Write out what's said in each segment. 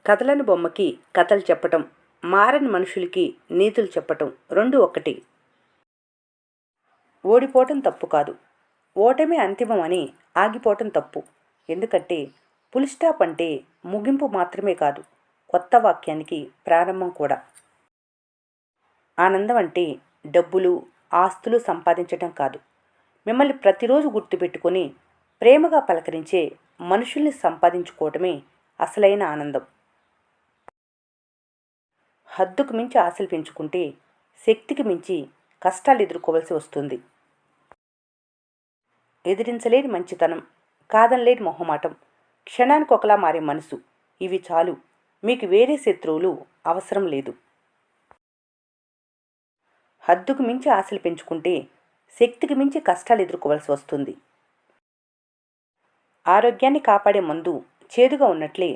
కదలని బొమ్మకి కథలు చెప్పటం, మారని మనుషులకి నీతులు చెప్పటం రెండు ఒక్కటి. ఓడిపోవటం తప్పు కాదు, ఓటమే అంతిమం అని ఆగిపోవటం తప్పు. ఎందుకంటే ఫుల్ స్టాప్ అంటే ముగింపు మాత్రమే కాదు, కొత్త వాక్యానికి ప్రారంభం కూడా. ఆనందం అంటే డబ్బులు, ఆస్తులు సంపాదించటం కాదు, మిమ్మల్ని ప్రతిరోజు గుర్తుపెట్టుకొని ప్రేమగా పలకరించే మనుషుల్ని సంపాదించుకోవటమే అసలైన ఆనందం. హద్దుకు మించి ఆశలు పెంచుకుంటే శక్తికి మించి కష్టాలు ఎదుర్కోవలసి వస్తుంది. ఎదిరించలేని మంచితనం, కాదనలేని మొహమాటం, క్షణానికి ఒకలా మారే మనసు, ఇవి చాలు, మీకు వేరే శత్రువులు అవసరం లేదు. హద్దుకు మించి ఆశలు పెంచుకుంటే శక్తికి మించి కష్టాలు ఎదుర్కోవలసి వస్తుంది. ఆరోగ్యాన్ని కాపాడే మందు చేదుగా ఉన్నట్లే,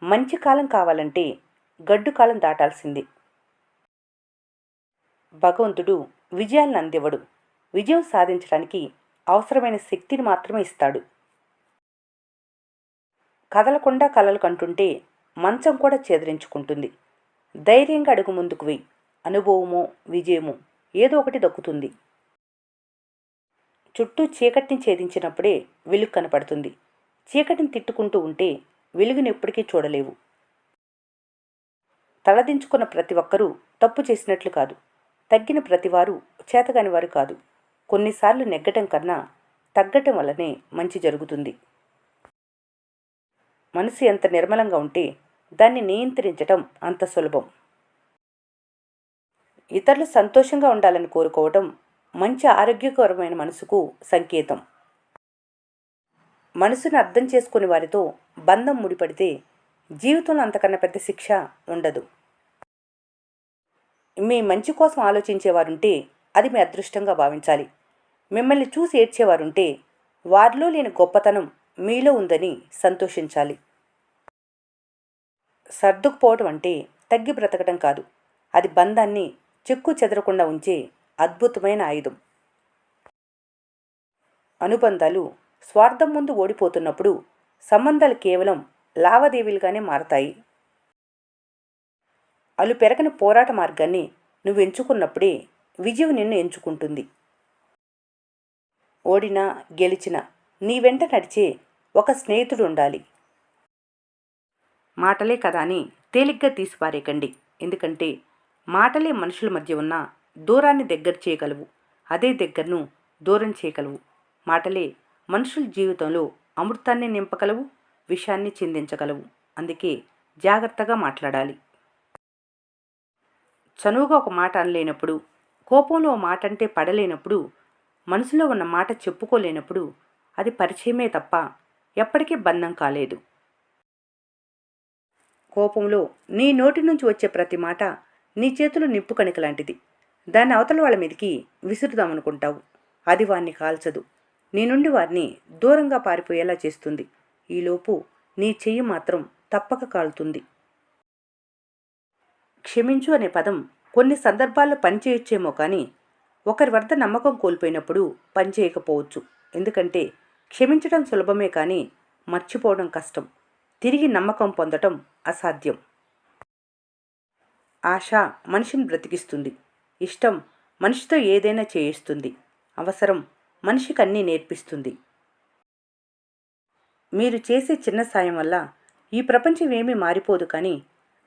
మంచి కాలం కావాలంటే గడ్డు కాలం దాటాల్సిందే. భగవంతుడు విజయాలను అందివ్వడు, విజయం సాధించడానికి అవసరమైన శక్తిని మాత్రమే ఇస్తాడు. కదలకుండా కలలు కంటుంటే మంచం కూడా చేదరించుకుంటుంది. ధైర్యంగా అడుగు ముందుకు వెయ్యి, అనుభవమో విజయమో ఏదో ఒకటి దక్కుతుంది. చుట్టూ చీకటిని ఛేదించినప్పుడే వెలుగు కనపడుతుంది. చీకటిని తిట్టుకుంటూ ఉంటే వెలుగుని ఎప్పటికీ చూడలేవు. తలదించుకున్న ప్రతి ఒక్కరూ తప్పు చేసినట్లు కాదు, తగ్గిన ప్రతివారు చేతగాని వారు కాదు. కొన్నిసార్లు నెగ్గటం కన్నా తగ్గటం వల్లనే మంచి జరుగుతుంది. మనసు ఎంత నిర్మలంగా ఉంటే దాన్ని నియంత్రించటం అంత సులభం. ఇతరులు సంతోషంగా ఉండాలని కోరుకోవటం మంచి ఆరోగ్యకరమైన మనసుకు సంకేతం. మనసును అర్థం చేసుకుని వారితో బంధం ముడిపడితే జీవితంలో అంతకన్నా పెద్ద శిక్ష ఉండదు. మీ మంచి కోసం ఆలోచించేవారుంటే అది మీ అదృష్టంగా భావించాలి. మిమ్మల్ని చూసి ఏడ్చేవారుంటే వారిలో లేని గొప్పతనం మీలో ఉందని సంతోషించాలి. సర్దుకుపోవటం అంటే తగ్గి బ్రతకటం కాదు, అది బంధాన్ని చెక్కు చెదరకుండా ఉంచే అద్భుతమైన ఆయుధం. అనుబంధాలు స్వార్థం ముందు ఓడిపోతున్నప్పుడు సంబంధాలు కేవలం లావాదేవీలుగానే మారతాయి. అలు పెరగని పోరాట మార్గాన్ని నువ్వు ఎంచుకున్నప్పుడే విజయం నిన్ను ఎంచుకుంటుంది. ఓడినా గెలిచినా నీ వెంట నడిచే ఒక స్నేహితుడు ఉండాలి. మాటలే కదా అని తేలిగ్గా తీసిపారేయకండి. ఎందుకంటే మాటలే మనుషుల మధ్య ఉన్న దూరాన్ని దగ్గర చేయగలవు, అదే దగ్గరను దూరం చేయగలవు. మాటలే మనుషుల జీవితంలో అమృతాన్ని నింపగలవు, విషాన్ని చిందించగలవు. అందుకే జాగ్రత్తగా మాట్లాడాలి. చనువుగా ఒక మాట అనలేనప్పుడు, కోపంలో ఒక మాట అంటే పడలేనప్పుడు, మనసులో ఉన్న మాట చెప్పుకోలేనప్పుడు అది పరిచయమే తప్ప ఎప్పటికీ బంధం కాలేదు. కోపంలో నీ నోటి నుంచి వచ్చే ప్రతి మాట నీ చేతులు నిప్పు కణిక లాంటిది. దాన్ని అవతల వాళ్ళ మీదకి విసురుదామనుకుంటావు, అది వారిని కాల్చదు, నీ నుండి వారిని దూరంగా పారిపోయేలా చేస్తుంది. ఈలోపు నీ చెయ్యి మాత్రం తప్పక కాలుతుంది. క్షమించు అనే పదం కొన్ని సందర్భాల్లో పనిచేయొచ్చేమో కానీ ఒకరి వద్ద నమ్మకం కోల్పోయినప్పుడు పనిచేయకపోవచ్చు. ఎందుకంటే క్షమించడం సులభమే కానీ మర్చిపోవడం కష్టం, తిరిగి నమ్మకం పొందటం అసాధ్యం. ఆశ మనిషిని బ్రతికిస్తుంది, ఇష్టం మనిషితో ఏదైనా చేయిస్తుంది, అవసరం మనిషికి అన్నీ నేర్పిస్తుంది. మీరు చేసే చిన్న సాయం వల్ల ఈ ప్రపంచం ఏమీ మారిపోదు, కానీ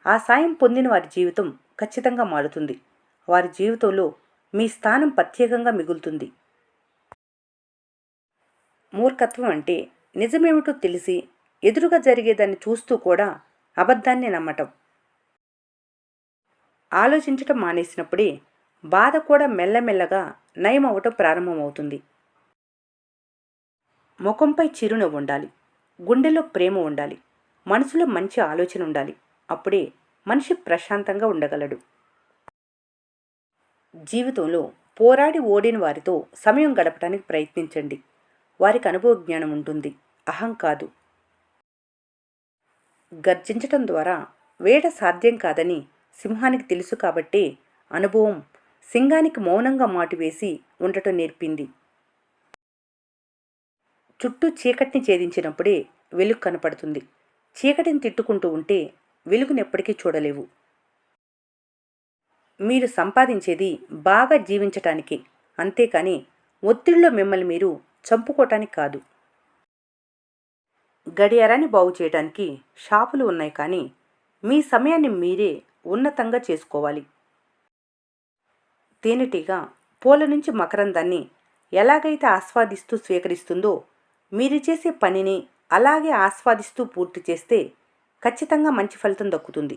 ఆ సాయం పొందిన వారి జీవితం ఖచ్చితంగా మారుతుంది. వారి జీవితంలో మీ స్థానం ప్రత్యేకంగా మిగులుతుంది. మూర్ఖత్వం అంటే నిజమేమిటో తెలిసి ఎదురుగా జరిగేదాన్ని చూస్తూ కూడా అబద్ధాన్ని నమ్మటం. ఆలోచించటం మానేసినప్పుడే బాధ కూడా మెల్లమెల్లగా నయం అవ్వటం ప్రారంభమవుతుంది. ముఖంపై చిరునవ్వు ఉండాలి, గుండెలో ప్రేమ ఉండాలి, మనసులో మంచి ఆలోచన ఉండాలి. అప్పుడే మనిషి ప్రశాంతంగా ఉండగలడు. జీవితంలో పోరాడి ఓడిన వారితో సమయం గడపడానికి ప్రయత్నించండి. వారికి అనుభవ జ్ఞానం ఉంటుంది, అహం కాదు. గర్జించటం ద్వారా వేట సాధ్యం కాదని సింహానికి తెలుసు కాబట్టే అనుభవం సింగానికి మౌనంగా మాటువేసి ఉండటం నేర్పింది. చుట్టూ చీకటిని ఛేదించినప్పుడే వెలుగు కనపడుతుంది. చీకటిని తిట్టుకుంటూ ఉంటే వెలుగునెప్పటికీ చూడలేవు. మీరు సంపాదించేది బాగా జీవించటానికి, అంతేకాని ఒత్తిడిలో మిమ్మల్ని మీరు చంపుకోవటానికి కాదు. గడియారాన్ని బాగు చేయడానికి షాపులు ఉన్నాయి, కానీ మీ సమయాన్ని మీరే ఉన్నతంగా చేసుకోవాలి. తేనెటీగ పూల నుంచి మకరందాన్ని ఎలాగైతే ఆస్వాదిస్తూ స్వీకరిస్తుందో, మీరు చేసే పనిని అలాగే ఆస్వాదిస్తూ పూర్తి చేస్తే ఖచ్చితంగా మంచి ఫలితం దక్కుతుంది.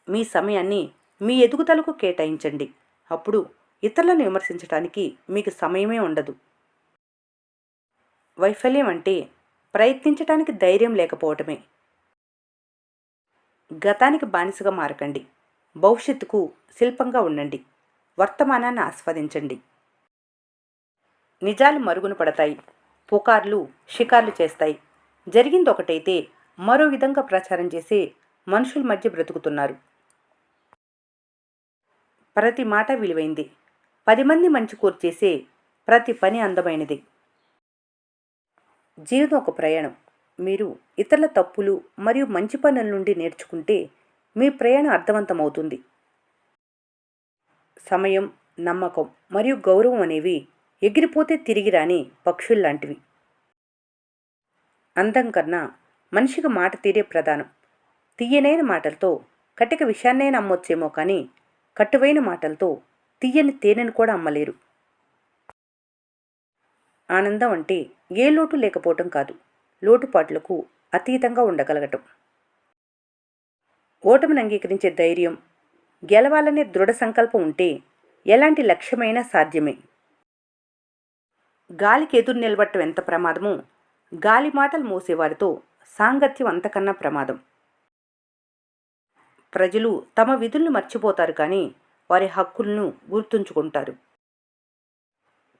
మీ సమయాన్ని మీ ఎదుగుదలకు కేటాయించండి. అప్పుడు ఇతరులను విమర్శించడానికి మీకు సమయమే ఉండదు. వైఫల్యం అంటే ప్రయత్నించడానికి ధైర్యం లేకపోవటమే. గతానికి బానిసగా మారకండి. భవిష్యత్తుకు శిల్పంగా ఉండండి. వర్తమానాన్ని ఆస్వాదించండి. నిజాలు మరుగున పడతాయి, పుకార్లు షికార్లు చేస్తాయి. జరిగింది ఒకటైతే మరో విధంగా ప్రచారం చేసే మనుషుల మధ్య బ్రతుకుతున్నారు. ప్రతి మాట విలువైంది. 10 మంది మంచి కోరి చేసే ప్రతి పని అందమైనది. జీవితం ఒక ప్రయాణం. మీరు ఇతరుల తప్పులు మరియు మంచి పనుల నుండి నేర్చుకుంటే మీ ప్రయాణం అర్థవంతమవుతుంది. సమయం, నమ్మకం మరియు గౌరవం అనేవి ఎగిరిపోతే తిరిగి రాని పక్షుల్లాంటివి. అందం కన్నా మనిషికి మాట తీరే ప్రధానం. తీయనైన మాటలతో కటిక విషయాన్నైనా అమ్మొచ్చేమో, కానీ కట్టువైన మాటలతో తీయని తేనెను కూడా అమ్మలేరు. ఆనందం అంటే ఏ లోటు లేకపోవటం కాదు, లోటుపాట్లకు అతీతంగా ఉండగలగటం. ఓటమిని అంగీకరించే ధైర్యం, గెలవాలనే దృఢ సంకల్పం ఉంటే ఎలాంటి లక్ష్యమైనా సాధ్యమే. గాలికి ఎదురు నిలబట్టం ఎంత ప్రమాదమో, గాలి మాటలు మోసేవారితో సాంగత్యం అంతకన్నా ప్రమాదం. ప్రజలు తమ విధులను మర్చిపోతారు, కానీ వారి హక్కులను గుర్తుంచుకుంటారు.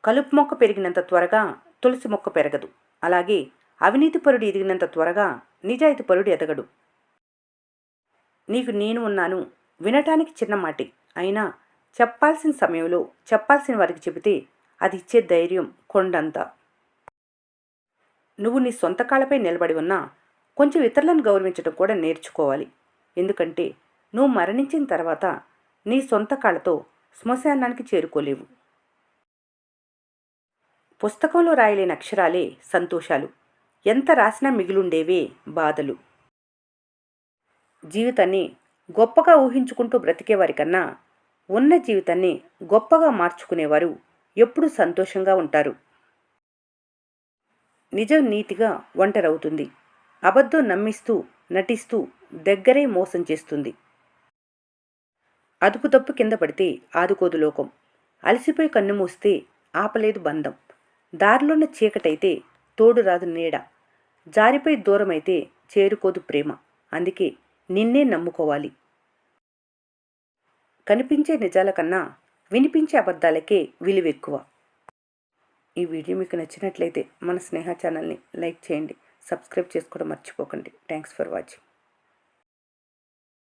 కలుపు మొక్క పెరిగినంత త్వరగా తులసి మొక్క పెరగదు. అలాగే అవినీతిపరుడు ఎదిగినంత త్వరగా నిజాయితీపరుడు ఎదగడు. నీకు నేను ఉన్నాను వినటానికి చిన్న మాటే, అయినా చెప్పాల్సిన సమయంలో చెప్పాల్సిన వారికి చెబితే అది ఇచ్చే ధైర్యం కొండంతా. నువ్వు నీ సొంత కాళ్ళపై నిలబడి ఉన్నా కొంచెం ఇతరులను గౌరవించడం కూడా నేర్చుకోవాలి. ఎందుకంటే నువ్వు మరణించిన తర్వాత నీ సొంత కాళ్ళతో శ్మశానానికి చేరుకోలేవు. పుస్తకంలో రాయలేని అక్షరాలే సంతోషాలు. ఎంత రాసినా మిగిలుండేవే బాధలు. జీవితాన్ని గొప్పగా ఊహించుకుంటూ బ్రతికేవారి కన్నా ఉన్న జీవితాన్ని గొప్పగా మార్చుకునేవారు ఎప్పుడూ సంతోషంగా ఉంటారు. నిజం నీతిగా ఒంటరవుతుంది. అబద్ధం నమ్మిస్తూ నటిస్తూ దగ్గరే మోసం చేస్తుంది. అదుపు తప్పు కింద పడితే ఆదుకోదు లోకం. అలసిపోయి కన్ను మూస్తే ఆపలేదు బంధం. దారిలోన్న చీకటైతే తోడు రాదు నీడ. జారిపోయి దూరమైతే చేరుకోదు ప్రేమ. అందుకే నిన్నే నమ్ముకోవాలి. కనిపించే నిజాల కన్నా వినిపించే అబద్ధాలకే విలువెక్కువ. ఈ వీడియో మీకు నచ్చినట్లయితే మన స్నేహ ఛానల్ని లైక్ చేయండి, సబ్స్క్రైబ్ చేసుకోవడం మర్చిపోకండి. Thanks for watching.